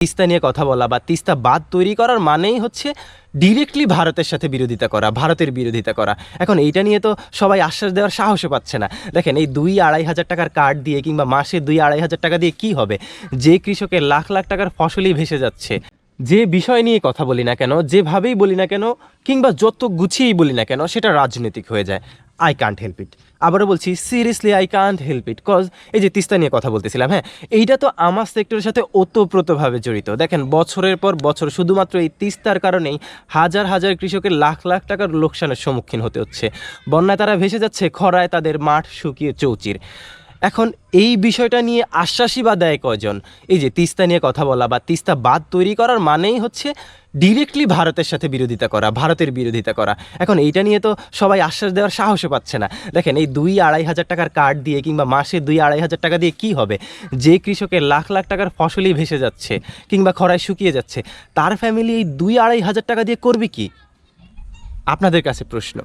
তিস্তা নিয়ে কথা বলা বা তিস্তা বাঁধ তৈরি করার মানেই হচ্ছে ডিরেক্টলি ভারতের সাথে বিরোধিতা করা, ভারতের বিরোধিতা করা। এখন এইটা নিয়ে তো সবাই আশ্বাস দেওয়ার সাহসও পাচ্ছে না। দেখেন, এই 2-2.5 হাজার টাকার কার্ড দিয়ে কিংবা মাসে 2-2.5 হাজার টাকা দিয়ে কি হবে? যে কৃষকের লাখ লাখ টাকার ফসলই ভেসে যাচ্ছে। যে বিষয় নিয়ে কথা বলি না কেন, যেভাবেই বলি না কেন, কিংবা যত গুছিয়েই বলি না কেন, সেটা রাজনৈতিক হয়ে যায়। I can't help it. আবারও বলছি, seriously I can't help it. Cause এই যে তিস্তা নিয়ে কথা বলতেছিলাম, হ্যাঁ, এইটা তো আমার সেক্টরের সাথে ওতপ্রোতভাবে জড়িত। দেখেন, বছরের পর বছর শুধুমাত্র এই তিস্তার কারণেই হাজার হাজার কৃষকের লাখ লাখ টাকার লোকসানের সম্মুখীন হতে হচ্ছে। বন্যায় তারা ভেসে যাচ্ছে, খরায় তাদের মাঠ শুকিয়ে চৌচির। এখন এই বিষয়টা নিয়ে আশ্বাসই বা দেয় কয়জন? এই যে তিস্তা নিয়ে কথা বলা বা তিস্তা বাঁধ তৈরি করার মানেই হচ্ছে ডিরেক্টলি ভারতের সাথে বিরোধিতা করা, ভারতের বিরোধিতা করা। এখন এইটা নিয়ে তো সবাই আশ্বাস দেওয়ার সাহসও পাচ্ছে না। দেখেন, এই 2-2.5 হাজার টাকার কার্ড দিয়ে কিংবা মাসে 2-2.5 হাজার টাকা দিয়ে কি হবে? যে কৃষকের লাখ লাখ টাকার ফসলই ভেসে যাচ্ছে কিংবা খরায় শুকিয়ে যাচ্ছে, তার ফ্যামিলি এই 2-2.5 হাজার টাকা দিয়ে করবে কি? আপনাদের কাছে প্রশ্ন।